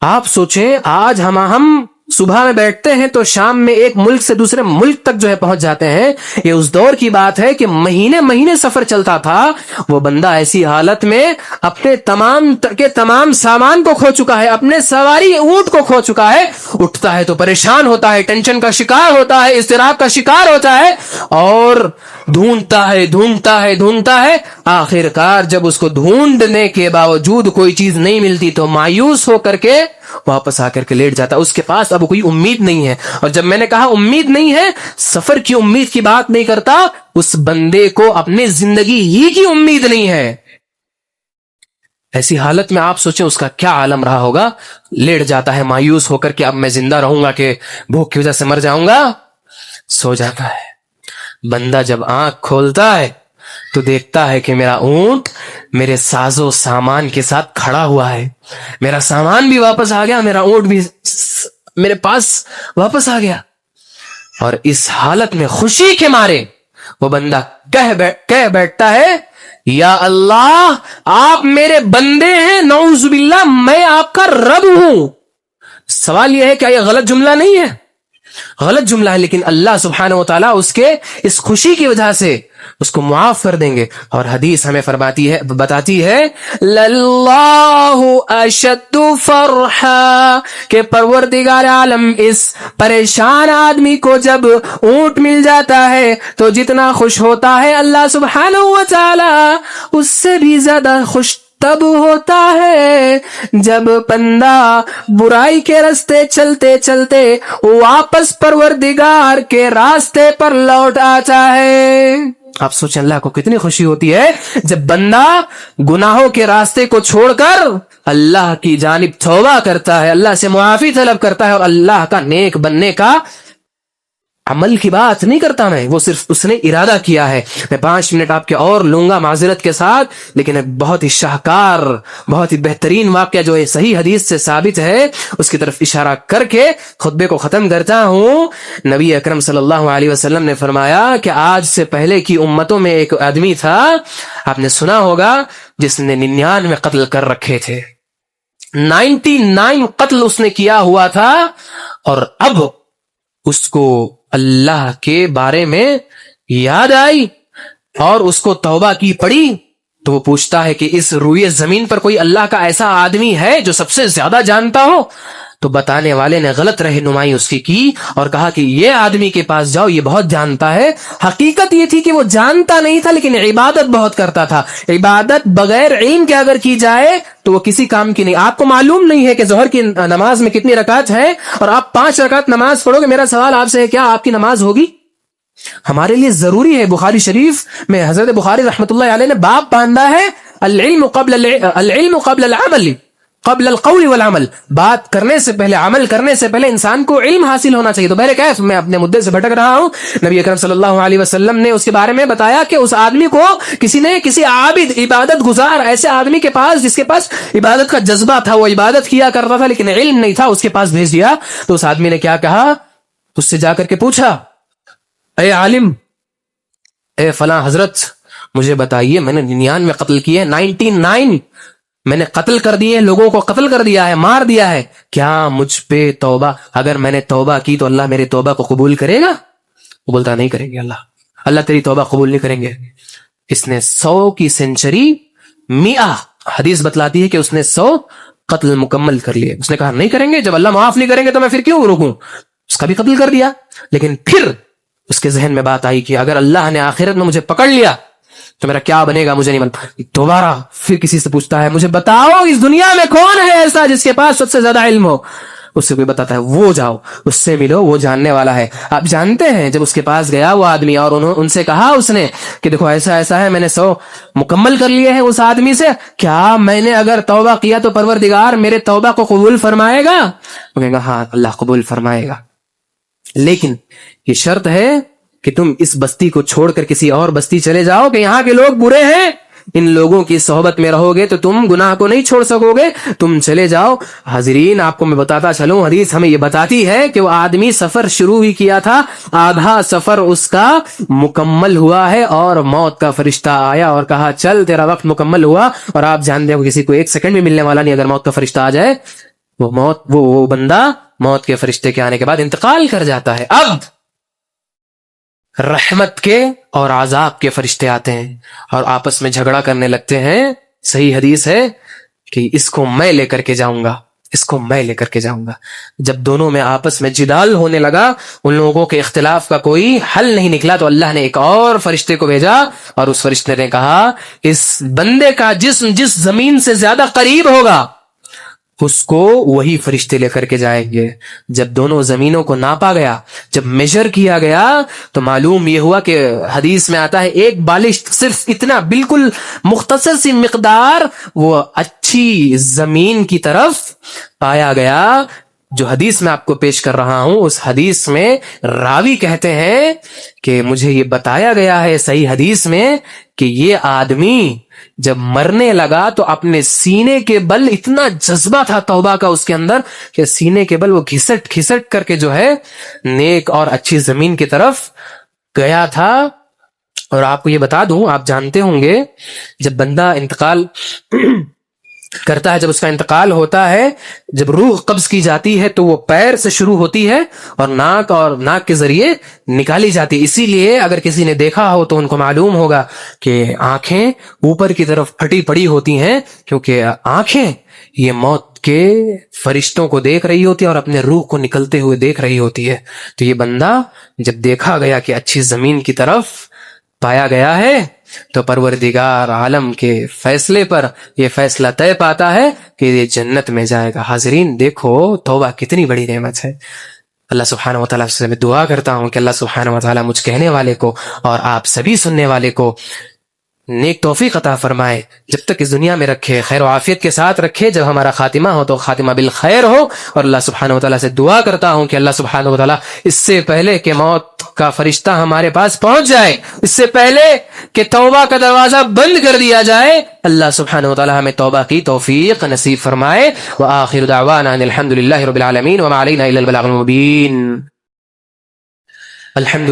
آپ سوچیں آج ہم صبح میں بیٹھتے ہیں تو شام میں ایک ملک سے دوسرے ملک تک جو ہے پہنچ جاتے ہیں۔ یہ اس دور کی بات ہے کہ مہینے مہینے سفر چلتا تھا، وہ بندہ ایسی حالت میں اپنے تمام سامان کو کھو چکا ہے، اپنے سواری اونٹ کو کھو چکا ہے، اٹھتا ہے تو پریشان ہوتا ہے، ٹینشن کا شکار ہوتا ہے، اضطراب کا شکار ہوتا ہے، اور ڈھونڈتا ہے، آخر کار جب اس کو ڈھونڈنے کے باوجود کوئی چیز نہیں ملتی تو مایوس ہو کر کے واپس آ کر کے لیٹ جاتا۔ اس کے پاس اب کوئی امید نہیں ہے، اور جب میں نے کہا امید نہیں ہے، سفر کی امید کی بات نہیں کرتا، اس بندے کو اپنی زندگی ہی کی امید نہیں ہے۔ ایسی حالت میں آپ سوچیں اس کا کیا عالم رہا ہوگا۔ لیٹ جاتا ہے مایوس ہو کر کے، اب میں زندہ رہوں گا کہ بھوک کی وجہ سے مر جاؤں گا، سو جاتا ہے۔ بندہ جب آنکھ کھولتا ہے تو دیکھتا ہے کہ میرا اونٹ میرے ساز و سامان کے ساتھ کھڑا ہوا ہے، میرا سامان بھی واپس آ گیا، میرا اونٹ بھی میرے پاس واپس آ گیا۔ اور اس حالت میں خوشی کے مارے وہ بندہ کہہ بیٹھتا ہے، یا اللہ آپ میرے بندے ہیں، نعوذ باللہ میں آپ کا رب ہوں۔ سوال یہ ہے کیا یہ غلط جملہ نہیں ہے؟ غلط جملہ ہے، لیکن اللہ سبحانہ و تعالیٰ اس کے اس خوشی کی وجہ سے اس کو معاف کر دیں گے۔ اور حدیث ہمیں بتاتی ہے للہ اشد فرحا، کہ پروردگار عالم اس پریشان آدمی کو جب اونٹ مل جاتا ہے تو جتنا خوش ہوتا ہے، اللہ سبحانہ و تعالیٰ اس سے بھی زیادہ خوش تب ہوتا ہے جب بندہ برائی کے راستے چلتے چلتے واپس پروردگار کے راستے پر لوٹ آتا ہے۔ آپ سوچیں اللہ کو کتنی خوشی ہوتی ہے جب بندہ گناہوں کے راستے کو چھوڑ کر اللہ کی جانب توبہ کرتا ہے، اللہ سے معافی طلب کرتا ہے، اور اللہ کا نیک بننے کا عمل کی بات نہیں کرتا میں، وہ صرف اس نے ارادہ کیا ہے۔ میں 5 منٹ آپ کے اور لوں گا معذرت کے ساتھ، لیکن ایک بہت ہی شاہکار، بہت ہی بہترین واقعہ جو صحیح حدیث سے ثابت ہے اس کی طرف اشارہ کر کے خطبے کو ختم کرتا ہوں۔ نبی اکرم صلی اللہ علیہ وسلم نے فرمایا کہ آج سے پہلے کی امتوں میں ایک آدمی تھا، آپ نے سنا ہوگا، جس نے 99 قتل کر رکھے تھے، 99 قتل اس نے کیا ہوا تھا، اور اب اس کو اللہ کے بارے میں یاد آئی اور اس کو توبہ کی پڑی، تو وہ پوچھتا ہے کہ اس روئے زمین پر کوئی اللہ کا ایسا آدمی ہے جو سب سے زیادہ جانتا ہو؟ تو بتانے والے نے غلط رہنمائی اس کی اور کہا کہ یہ آدمی کے پاس جاؤ، یہ بہت جانتا ہے۔ حقیقت یہ تھی کہ وہ جانتا نہیں تھا، لیکن عبادت بہت کرتا تھا۔ عبادت بغیر علم کے اگر کی جائے تو وہ کسی کام کی نہیں۔ آپ کو معلوم نہیں ہے کہ ظہر کی نماز میں کتنی رکعت ہے، اور آپ 5 رکعت نماز پڑھو گے، میرا سوال آپ سے ہے کیا آپ کی نماز ہوگی؟ ہمارے لیے ضروری ہے، بخاری شریف میں حضرت بخاری رحمۃ اللہ علیہ نے باب باندھا ہے، العلم قبل العمل، قبل القول والعمل، بات کرنے سے پہلے، عمل کرنے سے پہلے انسان کو علم حاصل ہونا چاہیے۔ تو بہرکیف میں اپنے مدعے سے بھٹک رہا ہوں۔ نبی اکرم صلی اللہ علیہ وسلم نے اس کے بارے میں بتایا کہ اس آدمی کو کسی عابد، عبادت گزار ایسے آدمی کے پاس جس کے پاس عبادت کا جذبہ تھا، وہ عبادت کیا کرتا تھا لیکن علم نہیں تھا، اس کے پاس بھیج دیا۔ تو اس آدمی نے کیا کہا، اس سے جا کر کے پوچھا، اے عالم، اے فلاں حضرت، مجھے بتائیے، میں نے 99 قتل کیے، 99 میں نے قتل کر دیے، لوگوں کو قتل کر دیا ہے، مار دیا ہے، کیا مجھ پہ توبہ، اگر میں نے توبہ کی تو اللہ میری توبہ کو قبول کرے گا؟ وہ بولتا نہیں کریں گے، اللہ تیری توبہ قبول نہیں کریں گے۔ اس نے 100 کی سینچری، 100 حدیث بتلاتی ہے کہ اس نے 100 قتل مکمل کر لیے۔ اس نے کہا نہیں کریں گے، جب اللہ معاف نہیں کریں گے تو میں پھر کیوں رکوں؟ اس کا بھی قتل کر دیا۔ لیکن پھر اس کے ذہن میں بات آئی کہ اگر اللہ نے آخرت میں مجھے پکڑ لیا تو میرا کیا بنے گا، مجھے نہیں بنتا۔ دوبارہ پھر کسی سے پوچھتا ہے مجھے بتاؤ اس دنیا میں کون ہے ایسا جس کے پاس سب سے زیادہ علم ہو؟ اس سے کوئی بتاتا ہے وہ جاؤ اس سے ملو، وہ جاننے والا ہے۔ آپ جانتے ہیں جب اس کے پاس گیا وہ آدمی اور ان سے کہا اس نے کہ دیکھو ایسا ایسا ہے، میں نے 100 مکمل کر لیے ہیں اس آدمی سے، کیا میں نے اگر توبہ کیا تو پروردگار میرے توبہ کو قبول فرمائے گا؟ وہ کہے گا ہاں اللہ قبول فرمائے گا، لیکن یہ شرط ہے کہ تم اس بستی کو چھوڑ کر کسی اور بستی چلے جاؤ کہ یہاں کے لوگ برے ہیں، ان لوگوں کی صحبت میں رہو گے تو تم گناہ کو نہیں چھوڑ سکو گے، تم چلے جاؤ۔ حاضرین آپ کو میں بتاتا چلوں، حدیث ہمیں یہ بتاتی ہے کہ وہ آدمی سفر شروع ہی کیا تھا، آدھا سفر اس کا مکمل ہوا ہے اور موت کا فرشتہ آیا اور کہا چل تیرا وقت مکمل ہوا۔ اور آپ جانتے ہو کسی کو 1 سیکنڈ بھی ملنے والا نہیں، اگر موت کا فرشتہ آ جائے وہ بندہ موت کے فرشتے کے آنے کے بعد انتقال کر جاتا ہے۔ اب رحمت کے اور عذاب کے فرشتے آتے ہیں اور آپس میں جھگڑا کرنے لگتے ہیں۔ صحیح حدیث ہے کہ اس کو میں لے کر کے جاؤں گا، اس کو میں لے کر کے جاؤں گا۔ جب دونوں میں آپس میں جدال ہونے لگا، ان لوگوں کے اختلاف کا کوئی حل نہیں نکلا، تو اللہ نے ایک اور فرشتے کو بھیجا اور اس فرشتے نے کہا اس بندے کا جسم جس زمین سے زیادہ قریب ہوگا اس کو وہی فرشتے لے کر کے جائیں گے۔ جب دونوں زمینوں کو ناپا گیا، جب میجر کیا گیا، تو معلوم یہ ہوا کہ حدیث میں آتا ہے ایک بالش، صرف اتنا بالکل مختصر سی مقدار وہ اچھی زمین کی طرف پایا گیا۔ جو حدیث میں آپ کو پیش کر رہا ہوں اس حدیث میں راوی کہتے ہیں کہ مجھے یہ بتایا گیا ہے صحیح حدیث میں کہ یہ آدمی جب مرنے لگا تو اپنے سینے کے بل، اتنا جذبہ تھا توبہ کا اس کے اندر کہ سینے کے بل وہ گھسٹ گھسٹ کر کے جو ہے نیک اور اچھی زمین کی طرف گیا تھا۔ اور آپ کو یہ بتا دوں، آپ جانتے ہوں گے جب بندہ انتقال کرتا ہے، جب اس کا انتقال ہوتا ہے، جب روح قبض کی جاتی ہے تو وہ پیر سے شروع ہوتی ہے اور ناک کے ذریعے نکالی جاتی ہے۔ اسی لیے اگر کسی نے دیکھا ہو تو ان کو معلوم ہوگا کہ آنکھیں اوپر کی طرف پھٹی پڑی ہوتی ہیں، کیونکہ آنکھیں یہ موت کے فرشتوں کو دیکھ رہی ہوتی ہے اور اپنے روح کو نکلتے ہوئے دیکھ رہی ہوتی ہے۔ تو یہ بندہ جب دیکھا گیا کہ اچھی زمین کی طرف پایا گیا ہے تو پروردگار عالم کے فیصلے پر یہ فیصلہ طے پاتا ہے کہ یہ جنت میں جائے گا۔ حاضرین دیکھو توبہ کتنی بڑی نعمت ہے۔ اللہ سبحانہ و تعالیٰ سے میں دعا کرتا ہوں کہ اللہ سبحانہ و تعالیٰ مجھ کہنے والے کو اور آپ سبھی سننے والے کو نیک توفیق عطا فرمائے، جب تک اس دنیا میں رکھے، خیر و عافیت کے ساتھ رکھے، جب ہمارا خاتمہ ہو تو خاتمہ بالخیر ہو۔ اور اللہ سبحانہ و تعالیٰ سے دعا کرتا ہوں کہ اللہ سبحانہ و تعالیٰ اس سے پہلے کہ موت کا فرشتہ ہمارے پاس پہنچ جائے، اس سے پہلے کہ توبہ کا دروازہ بند کر دیا جائے، اللہ سبحانہ و تعالیٰ ہمیں توبہ کی توفیق نصیب فرمائے۔ وآخر دعوانا ان الحمد للہ رب العالمین وما علینا الا البلاغ المبین۔ الحمد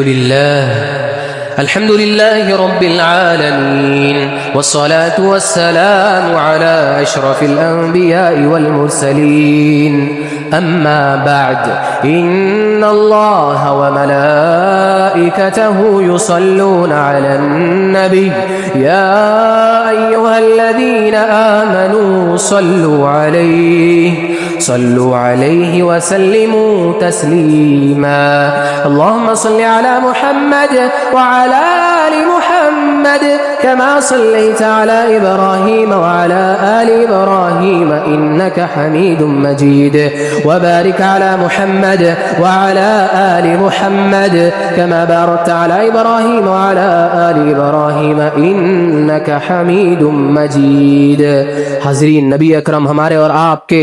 لله رب العالمين، والصلاة والسلام على أشرف الأنبياء والمرسلين، أما بعد، إن الله وملائكته يصلون على النبي، يا أيها الذين آمنوا صلوا عليه وسلموا تسليما، اللهم صل على محمد وعلى آل محمد كما صليت على إبراهيم وعلى آل إبراهيم إنك حميد مجيد، وبارك على محمد وعلى آل محمد كما باركت على إبراهيم وعلى آل إبراهيم إنك حميد مجيد۔ حاضرین، نبی اکرم ہمارے اور آپ کے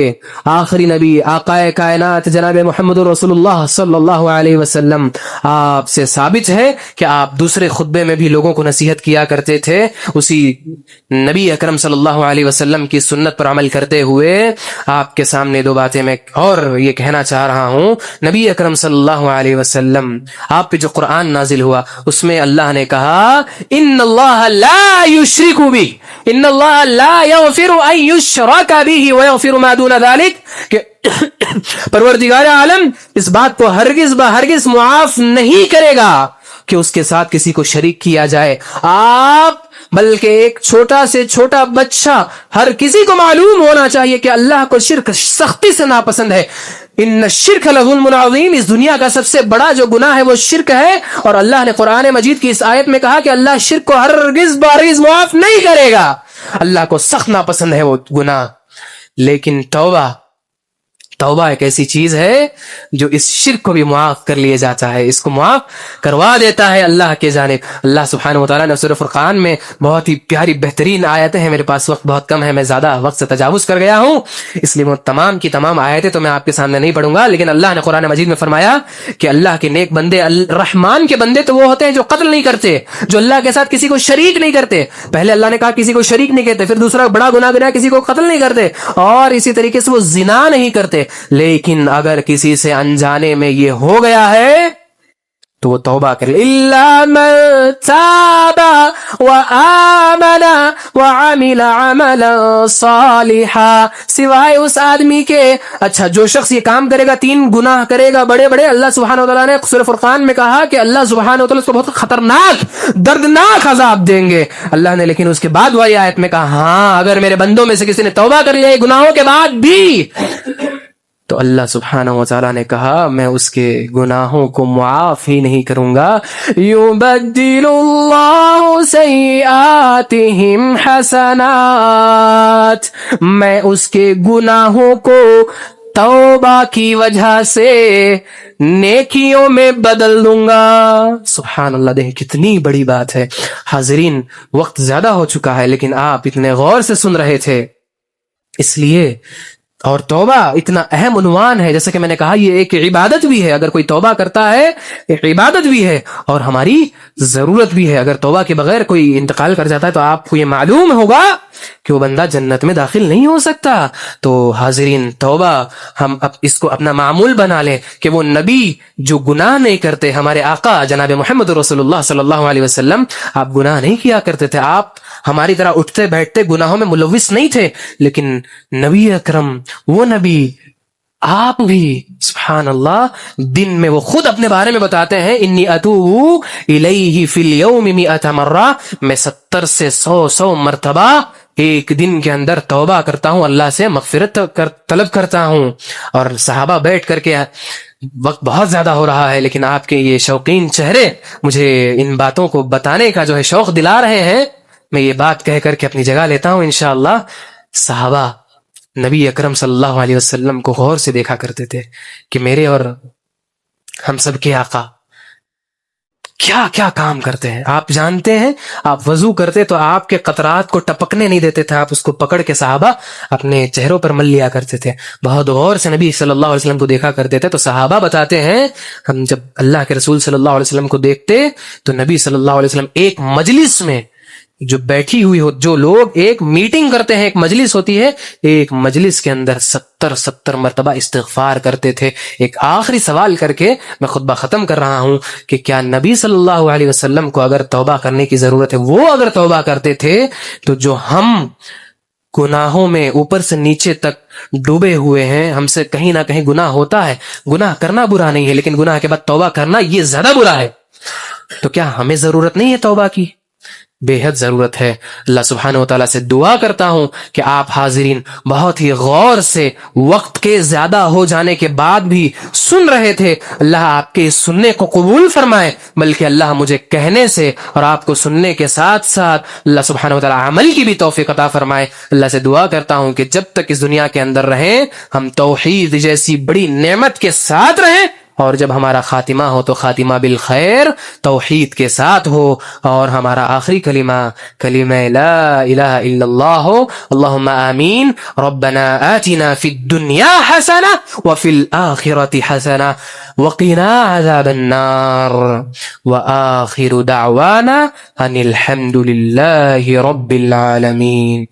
آخری نبی آقا کائنات جناب محمد رسول اللہ صلی اللہ علیہ وسلم آپ سے ثابت ہے کہ آپ دوسرے خطبے میں بھی لوگوں کو نصیحت کیا کرتے تھے اسی نبی اکرم صلی اللہ علیہ وسلم کی سنت پر عمل کرتے ہوئے آپ کے سامنے دو باتیں میں اور یہ کہنا چاہ رہا ہوں. نبی اکرم صلی اللہ علیہ وسلم آپ پہ جو قرآن نازل ہوا اس میں اللہ نے کہا ان اللہ لا یشرک بہ ان اللہ لا یغفر ان یشرک بہ ویغفر ما دون ذلک کہ پروردگار عالم اس بات کو ہرگز معاف نہیں کرے گا کہ اس کے ساتھ کسی کو شریک کیا جائے. آپ بلکہ ایک چھوٹا سے چھوٹا بچہ ہر کسی کو معلوم ہونا چاہیے کہ اللہ کو شرک سختی سے ناپسند ہے. ان الشرک لظلم عظیم، اس دنیا کا سب سے بڑا جو گناہ ہے وہ شرک ہے، اور اللہ نے قرآن مجید کی اس آیت میں کہا کہ اللہ شرک کو ہرگز معاف نہیں کرے گا. اللہ کو سخت ناپسند ہے وہ گناہ. لیکن توبہ ایک ایسی چیز ہے جو اس شرک کو بھی معاف کر لیا جاتا ہے، اس کو معاف کروا دیتا ہے اللہ کے جانب. اللہ سبحانہ وتعالیٰ نے سورہ فرقان میں بہت ہی پیاری بہترین آیتیں ہیں. میرے پاس وقت بہت کم ہے، میں زیادہ وقت سے تجاوز کر گیا ہوں، اس لیے وہ تمام کی تمام آیتیں تو میں آپ کے سامنے نہیں پڑھوں گا. لیکن اللہ نے قرآن مجید میں فرمایا کہ اللہ کے نیک بندے، الرحمان کے بندے تو وہ ہوتے ہیں جو قتل نہیں کرتے، جو اللہ کے ساتھ کسی کو شریک نہیں کرتے. پہلے اللہ نے کہا کسی کو شریک نہیں کرتے، پھر دوسرا بڑا گناہ کسی کو قتل نہیں کرتے، اور اسی طریقے سے وہ زنا نہیں کرتے. لیکن اگر کسی سے انجانے میں یہ ہو گیا ہے تو وہ توبہ کرے. الا من تاب وآمن وعمل عملا صالحا، سوائے اس آدمی کے، اچھا جو شخص یہ کام کرے گا، 3 گناہ کرے گا بڑے بڑے، اللہ سبحانہ وتعالیٰ نے سورہ فرقان میں کہا کہ اللہ سبحانہ وتعالیٰ اس کو بہت خطرناک دردناک عذاب دیں گے. اللہ نے لیکن اس کے بعد والی آیت میں کہا ہاں اگر میرے بندوں میں سے کسی نے توبہ کر لیا گناہوں کے بعد بھی، تو اللہ سبحانہ وتعالیٰ نے کہا میں اس کے گناہوں کو معاف ہی نہیں کروں گا. یبدل اللہ سیئاتہم حسنات، میں اس کے گناہوں کو توبہ کی وجہ سے نیکیوں میں بدل دوں گا. سبحان اللہ، دیکھیں کتنی بڑی بات ہے. حاضرین وقت زیادہ ہو چکا ہے لیکن آپ اتنے غور سے سن رہے تھے، اس لیے اور توبہ اتنا اہم عنوان ہے، جیسے کہ میں نے کہا یہ ایک عبادت بھی ہے. اگر کوئی توبہ کرتا ہے ایک عبادت بھی ہے اور ہماری ضرورت بھی ہے. اگر توبہ کے بغیر کوئی انتقال کر جاتا ہے تو آپ کو یہ معلوم ہوگا کہ وہ بندہ جنت میں داخل نہیں ہو سکتا. تو حاضرین توبہ ہم اس کو اپنا معمول بنا لیں کہ وہ نبی جو گناہ نہیں کرتے، ہمارے آقا جناب محمد رسول اللہ صلی اللہ علیہ وسلم آپ گناہ نہیں کیا کرتے تھے، آپ ہماری طرح اٹھتے بیٹھتے گناہوں میں ملوث نہیں تھے. لیکن نبی اکرم وہ نبی آپ بھی سبحان اللہ دن میں وہ خود اپنے بارے میں بتاتے ہیں انی اتوب الیہ فی اليوم 100 مرہ، میں 70 سے 100 مرتبہ ایک دن کے اندر توبہ کرتا ہوں، اللہ سے مغفرت طلب کرتا ہوں. اور صحابہ بیٹھ کر کے، وقت بہت زیادہ ہو رہا ہے لیکن آپ کے یہ شوقین چہرے مجھے ان باتوں کو بتانے کا جو ہے شوق دلا رہے ہیں. میں یہ بات کہہ کر کے اپنی جگہ لیتا ہوں. انشاءاللہ صحابہ نبی اکرم صلی اللہ علیہ وسلم کو غور سے دیکھا کرتے تھے کہ میرے اور ہم سب کے آقا کیا کیا کام کرتے ہیں. آپ جانتے ہیں آپ وضو کرتے تو آپ کے قطرات کو ٹپکنے نہیں دیتے تھے، آپ اس کو پکڑ کے صحابہ اپنے چہروں پر مل لیا کرتے تھے. بہت غور سے نبی صلی اللہ علیہ وسلم کو دیکھا کرتے تھے. تو صحابہ بتاتے ہیں ہم جب اللہ کے رسول صلی اللہ علیہ وسلم کو دیکھتے تو نبی صلی اللہ علیہ وسلم ایک مجلس میں جو بیٹھی ہوئی ہو، جو لوگ ایک میٹنگ کرتے ہیں، ایک مجلس ہوتی ہے، ایک مجلس کے اندر 70 مرتبہ استغفار کرتے تھے. ایک آخری سوال کر کے میں خطبہ ختم کر رہا ہوں کہ کیا نبی صلی اللہ علیہ وسلم کو اگر توبہ کرنے کی ضرورت ہے، وہ اگر توبہ کرتے تھے تو جو ہم گناہوں میں اوپر سے نیچے تک ڈوبے ہوئے ہیں، ہم سے کہیں نہ کہیں گناہ ہوتا ہے. گناہ کرنا برا نہیں ہے لیکن گناہ کے بعد توبہ کرنا یہ زیادہ برا ہے. تو کیا ہمیں ضرورت نہیں ہے توبہ کی؟ بے حد ضرورت ہے. اللہ سبحانہ وتعالیٰ سے دعا کرتا ہوں کہ آپ حاضرین بہت ہی غور سے وقت کے زیادہ ہو جانے کے بعد بھی سن رہے تھے. اللہ آپ کے سننے کو قبول فرمائے، بلکہ اللہ مجھے کہنے سے اور آپ کو سننے کے ساتھ ساتھ اللہ سبحانہ وتعالیٰ عمل کی بھی توفیق عطا فرمائے. اللہ سے دعا کرتا ہوں کہ جب تک اس دنیا کے اندر رہیں ہم توحید جیسی بڑی نعمت کے ساتھ رہیں اور جب ہمارا خاتمہ ہو تو خاتمہ بالخیر توحید کے ساتھ ہو، اور ہمارا آخری کلمہ کلمہ لا الہ الا اللہ ہو۔ اللہم آمین۔ ربنا آتنا فی الدنیا حسنہ وفی الآخرۃ حسنہ وقنا عذاب النار، وآخر دعوانا ان الحمد للہ رب العالمین۔